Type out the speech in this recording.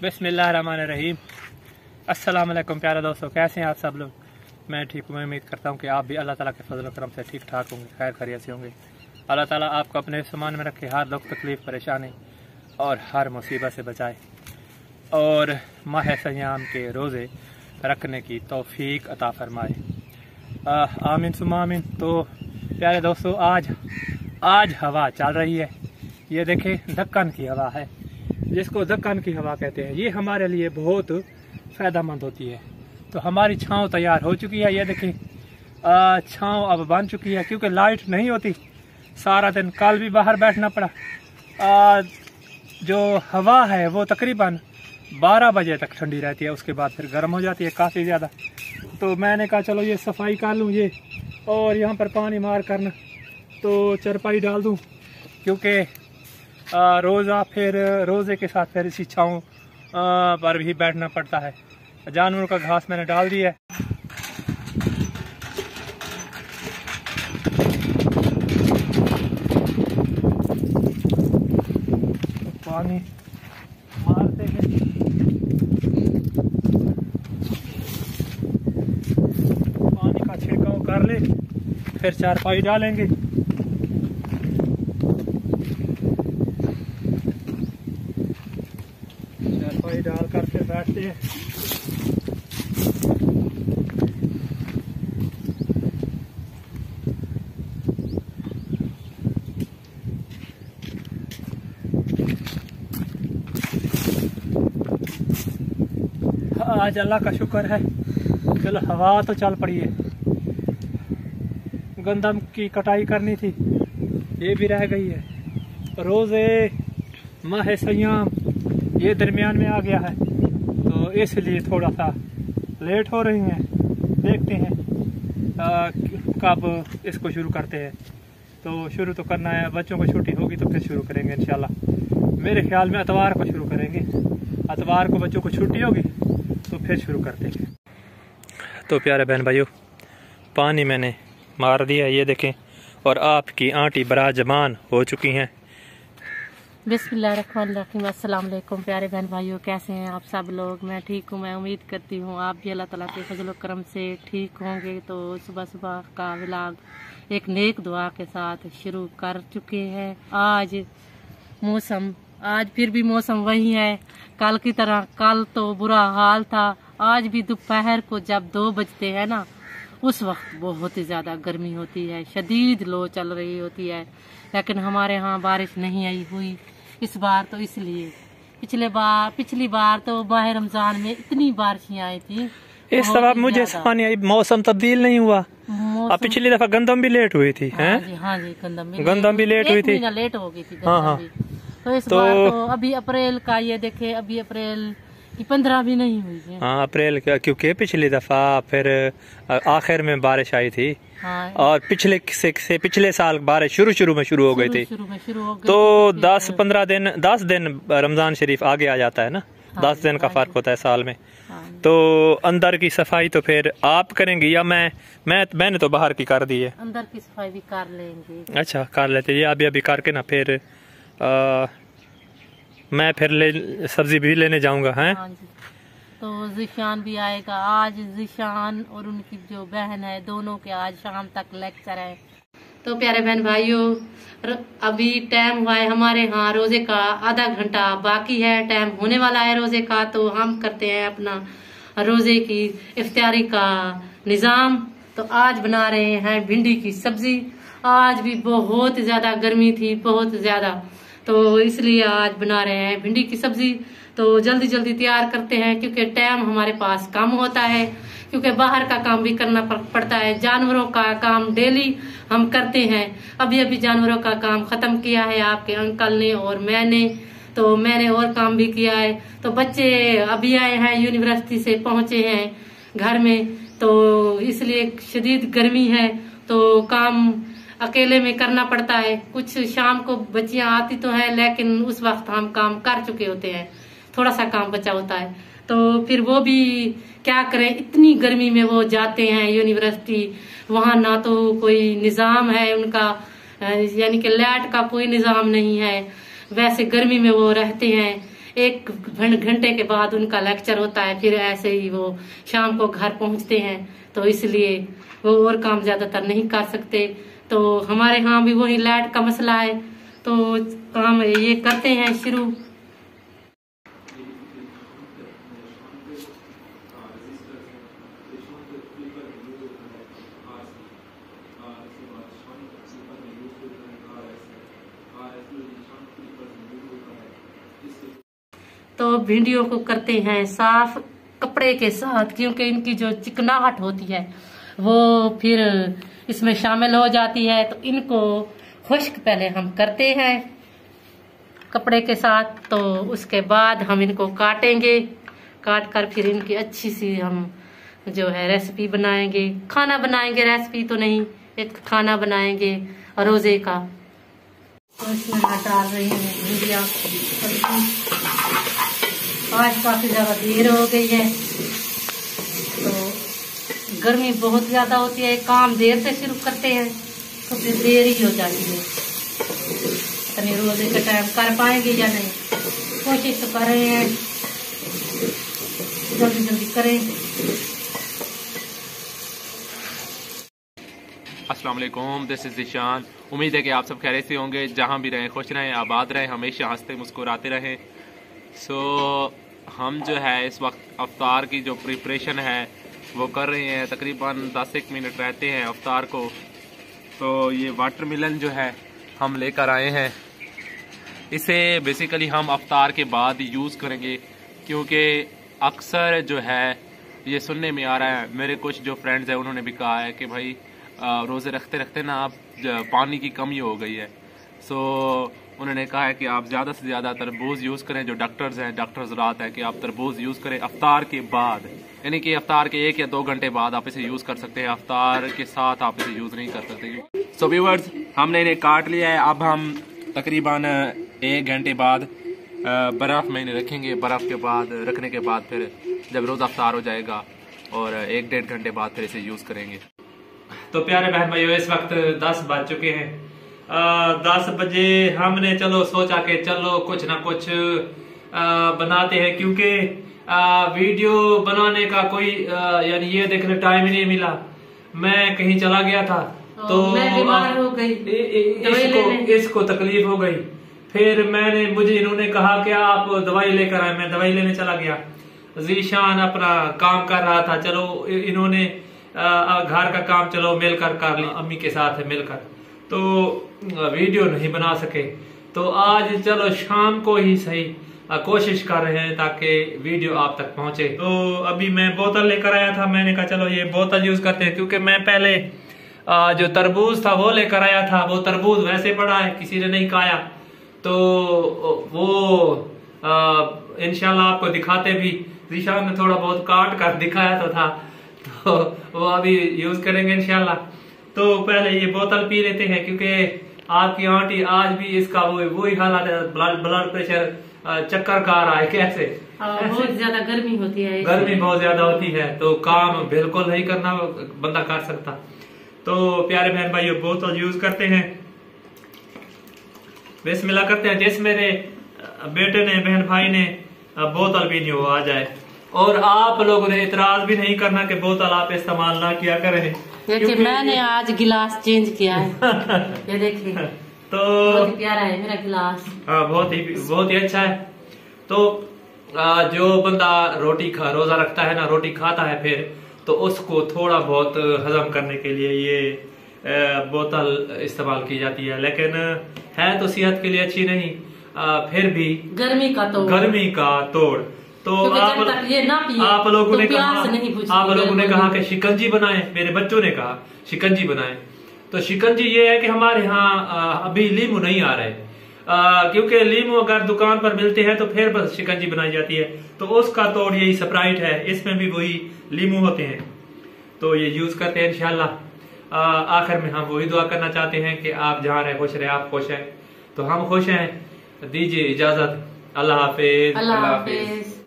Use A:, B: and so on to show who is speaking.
A: बिस्मिल्लाहिर्रहमानिर्रहीम। अस्सलाम वालेकुम प्यारे दोस्तों, कैसे हैं आप सब लोग। मैं ठीक हूँ। मैं उम्मीद करता हूँ कि आप भी अल्लाह ताला के फजल करम से ठीक ठाक होंगे, खैर खैरियत से होंगे। अल्लाह ताला आपको अपने सामान में रखे, हर दुख तकलीफ परेशानी और हर मुसीबत से बचाए और माह सयाम के रोज़े रखने की तौफीक अता फरमाए। आमीन सुम्मा आमीन। तो प्यारे दोस्तों, आज हवा चल रही है। ये देखें, दक्कन की हवा है, जिसको दक्कन की हवा कहते हैं। ये हमारे लिए बहुत फ़ायदेमंद होती है। तो हमारी छाँव तैयार हो चुकी है। ये देखें, छाँव अब बन चुकी है, क्योंकि लाइट नहीं होती सारा दिन। कल भी बाहर बैठना पड़ा। जो हवा है वो तकरीबन 12 बजे तक ठंडी रहती है, उसके बाद फिर गर्म हो जाती है काफ़ी ज़्यादा। तो मैंने कहा चलो ये सफाई कर लूँ ये, और यहाँ पर पानी मार करना तो चरपाई डाल दूँ, क्योंकि रोज़ा फिर रोज़े के साथ फिर इसी छाँव पर भी बैठना पड़ता है। जानवरों का घास मैंने डाल दिया है। पानी मारते हैं, पानी का छिड़काव कर ले, फिर चारपाई डालेंगे। चारपाई डालकर फिर बैठते हैं। आज अल्लाह का शुक्र है, चलो हवा तो चल पड़ी है। गंदम की कटाई करनी थी, ये भी रह गई है। रोज़े माह सयाम ये दरमियान में आ गया है, तो इसलिए थोड़ा सा लेट हो रही हैं। देखते हैं कब इसको शुरू करते हैं। तो शुरू तो करना है, बच्चों को छुट्टी होगी तो फिर शुरू करेंगे इंशाल्लाह। मेरे ख्याल में इतवार को शुरू करेंगे। इतवार को बच्चों को छुट्टी होगी तो फिर शुरू करते हैं। तो प्यारे बहन भाइयों, पानी मैंने मार दिया, ये देखें, और आपकी आंटी बराजमान हो चुकी हैं।
B: बिस्मिल्लाहिर्रहमानिर्रहीम। अस्सलाम वालेकुम प्यारे बहन भाइयों, कैसे हैं आप सब लोग। मैं ठीक हूँ। मैं उम्मीद करती हूँ आप भी अल्लाह ताला के फजल करम से ठीक होंगे। तो सुबह सुबह का व्लॉग एक नेक दुआ के साथ शुरू कर चुके हैं। आज फिर भी मौसम वही है कल की तरह। कल तो बुरा हाल था। आज भी दोपहर को जब 2 बजते हैं ना, उस वक्त बहुत ही ज्यादा गर्मी होती है, शदीद लो चल रही होती है। लेकिन हमारे यहाँ बारिश नहीं आई हुई इस बार, तो इसलिए पिछली बार तो माह रमजान में इतनी बारिशें आई थी।
A: इस दफा मुझे समझ नहीं आई, मौसम तब्दील नहीं हुआ। अब पिछली दफा गंदम भी लेट हुई थी।
B: हाँ जी,
A: गंदम भी लेट हुई थी,
B: लेट हो गई थी।
A: हाँ।
B: तो इस बार तो अभी अप्रैल का ये देखे, अभी अप्रैल की 15 भी नहीं हुई है। हाँ,
A: अप्रैल का, क्योंकि पिछली दफा फिर आखिर में बारिश आई थी।
B: हाँ,
A: और पिछले साल बारिश शुरू में शुरू हो गई थी। तो 10 दिन रमजान शरीफ आगे आ जाता है ना। 10 दिन का फर्क होता है साल में। तो अंदर की सफाई तो फिर आप करेंगी या मैंने तो बाहर की कर दी है।
B: अंदर की सफाई भी कर लेंगे।
A: अच्छा, कर लेते। ये अभी करके ना फिर मैं फिर सब्जी भी लेने जाऊंगा। हैं,
B: हाँ जी। तो जिशान भी आएगा आज। जिशान और उनकी जो बहन है, दोनों के आज शाम तक लेक्चर है। तो प्यारे बहन भाइयों, अभी टाइम हुआ है हमारे यहाँ रोजे का आधा घंटा बाकी है, टाइम होने वाला है रोजे का। तो हम करते हैं अपना रोजे की इफ्तारी का निजाम। तो आज बना रहे हैं भिंडी की सब्जी। आज भी बहुत ज्यादा गर्मी थी, बहुत ज्यादा, तो इसलिए आज बना रहे हैं भिंडी की सब्जी। तो जल्दी तैयार करते हैं, क्योंकि टाइम हमारे पास कम होता है, क्योंकि बाहर का काम भी करना पड़ता है। जानवरों का काम डेली हम करते हैं। अभी जानवरों का काम खत्म किया है आपके अंकल ने और मैंने। तो मैंने और काम भी किया है। तो बच्चे अभी आए हैं, यूनिवर्सिटी से पहुंचे हैं घर में, तो इसलिए शदीद गर्मी है, तो काम अकेले में करना पड़ता है। कुछ शाम को बच्चियां आती तो है, लेकिन उस वक्त हम काम कर चुके होते हैं, थोड़ा सा काम बचा होता है। तो फिर वो भी क्या करें, इतनी गर्मी में वो जाते हैं यूनिवर्सिटी। वहाँ ना तो कोई निजाम है उनका, यानी कि लाइट का कोई निजाम नहीं है। वैसे गर्मी में वो रहते हैं, 1 घंटे के बाद उनका लेक्चर होता है, फिर ऐसे ही वो शाम को घर पहुंचते हैं, तो इसलिए वो और काम ज्यादातर नहीं कर सकते। तो हमारे यहाँ भी वही लाइट का मसला है, तो काम ये करते हैं शुरू। तो भिंडियों को करते हैं साफ कपड़े के साथ, क्योंकि इनकी जो चिकनाहट होती है वो फिर इसमें शामिल हो जाती है। तो इनको खुश्क पहले हम करते हैं कपड़े के साथ, तो उसके बाद हम इनको काटेंगे। काट कर फिर इनकी अच्छी सी हम जो है रेसिपी बनाएंगे, खाना बनाएंगे, रेसिपी तो नहीं, एक खाना बनाएंगे रोजे का। तो इसमें मैं डाल रही हूँ भिंडियाँ। आज काफी ज्यादा देर हो गई है, तो गर्मी बहुत ज्यादा होती है, काम देर से शुरू करते हैं तो फिर देर ही हो जाती है। अपने रोजे का टाइम कर पाएंगे या नहीं, कोशिश तो कर रहे हैं, जल्दी जल्दी करें।
C: अस्सलाम वालेकुम, दिस इज़ ज़ीशान। उम्मीद है कि आप सब खैरियत से होंगे, जहाँ भी रहें खुश रहें, आबाद रहें, हमेशा हंसते मुस्कुराते रहें। हम जो है इस वक्त अफ्तार की जो प्रिपरेशन है वो कर रहे हैं। तकरीबन 10-1 मिनट रहते हैं अफ्तार को। तो ये वाटरमेलन जो है हम लेकर आए हैं, इसे बेसिकली हम अफ्तार के बाद यूज़ करेंगे, क्योंकि अक्सर जो है ये सुनने में आ रहा है, मेरे कुछ जो फ्रेंड्स हैं उन्होंने भी कहा है कि भाई रोज़े रखते रखते ना आप पानी की कमी हो गई है। उन्होंने कहा है कि आप ज़्यादा से ज़्यादा तरबूज यूज़ करें। जो डॉक्टर्स रात है कि आप तरबूज यूज़ करें अफ्तार के बाद, यानी कि अफ्तार के 1 या 2 घंटे बाद आप इसे यूज़ कर सकते हैं, अफ्तार के साथ आप इसे यूज़ नहीं कर सकते। सो व्यूअर्स, हमने इन्हें काट लिया है। अब हम तकरीबन 1 घंटे बाद बर्फ़ में इन्हें रखेंगे। बर्फ़ के बाद रखने के बाद फिर जब रोज़ा अफ्तार हो जाएगा और 1-1.5 घंटे बाद फिर इसे यूज़ करेंगे।
A: तो प्यारे बहन भाइयों, इस वक्त 10 बज चुके हैं। 10 बजे हमने चलो सोचा कि चलो कुछ ना कुछ बनाते हैं, क्योंकि वीडियो बनाने का कोई यानी ये देखने टाइम ही नहीं मिला। मैं कहीं चला गया था तो
B: मैं बीमार हो गई,
A: इसको तकलीफ हो गई। फिर मुझे इन्होंने कहा कि आप दवाई लेकर आए, मैं दवाई लेने चला गया। ज़ीशान अपना काम कर रहा था, चलो इन्होंने घर का काम चलो मिलकर कर लिया, अम्मी के साथ मिलकर, तो वीडियो नहीं बना सके। तो आज चलो शाम को ही सही कोशिश कर रहे हैं ताकि वीडियो आप तक पहुंचे। तो अभी मैं बोतल लेकर आया था, मैंने कहा चलो ये बोतल यूज करते हैं, क्योंकि मैं पहले जो तरबूज था वो लेकर आया था, वो तरबूज वैसे पड़ा है, किसी ने नहीं खाया, तो वो इंशाल्लाह आपको दिखाते भी। ज़ीशान ने थोड़ा बहुत काट कर दिखाया तो था, तो वो अभी यूज करेंगे इंशाल्लाह। तो पहले ये बोतल पी लेते हैं, क्योंकि आपकी आंटी आज भी इसका वही हालत है, ब्लड प्रेशर चक्कर खा रहा है। कैसे
B: बहुत ज्यादा गर्मी होती है,
A: गर्मी बहुत ज्यादा होती है, तो काम बिल्कुल नहीं करना बंदा कर सकता। तो प्यारे बहन भाइयों, बोतल यूज करते हैं, बिस्मिल्लाह करते हैं। जिस मेरे बेटे ने, बहन भाई ने बोतल भी नहीं हो आ जाए, और आप लोगों ने इतराज भी नहीं करना कि बोतल आप इस्तेमाल ना किया करें।
B: देखिए मैंने आज गिलास चेंज किया है, ये देखिए
A: तो
B: बहुत ही प्यारा है मेरा गिलास।
A: हाँ, बहुत ही अच्छा है। तो जो बंदा रोजा रखता है ना, रोटी खाता है, फिर तो उसको थोड़ा बहुत हजम करने के लिए ये बोतल इस्तेमाल की जाती है, लेकिन है तो सेहत के लिए अच्छी नहीं, फिर भी गर्मी का तोड़। तो आप लोगों ने कहा कि शिकंजी बनाएं, मेरे बच्चों ने कहा शिकंजी बनाएं। तो शिकंजी ये है कि हमारे यहाँ अभी लीमू नहीं आ रहे, क्योंकि लीमू अगर दुकान पर मिलते हैं तो फिर बस शिकंजी बनाई जाती है। तो उसका तोड़ यही स्प्राइट है, इसमें भी वही लीमू होते हैं, तो ये यूज करते हैं इंशाल्लाह। आखिर में हम वही दुआ करना चाहते हैं कि आप जहाँ रहे खुश रहे, आप खुश हैं तो हम खुश हैं। दीजिए इजाजत, अल्लाह हाफिज।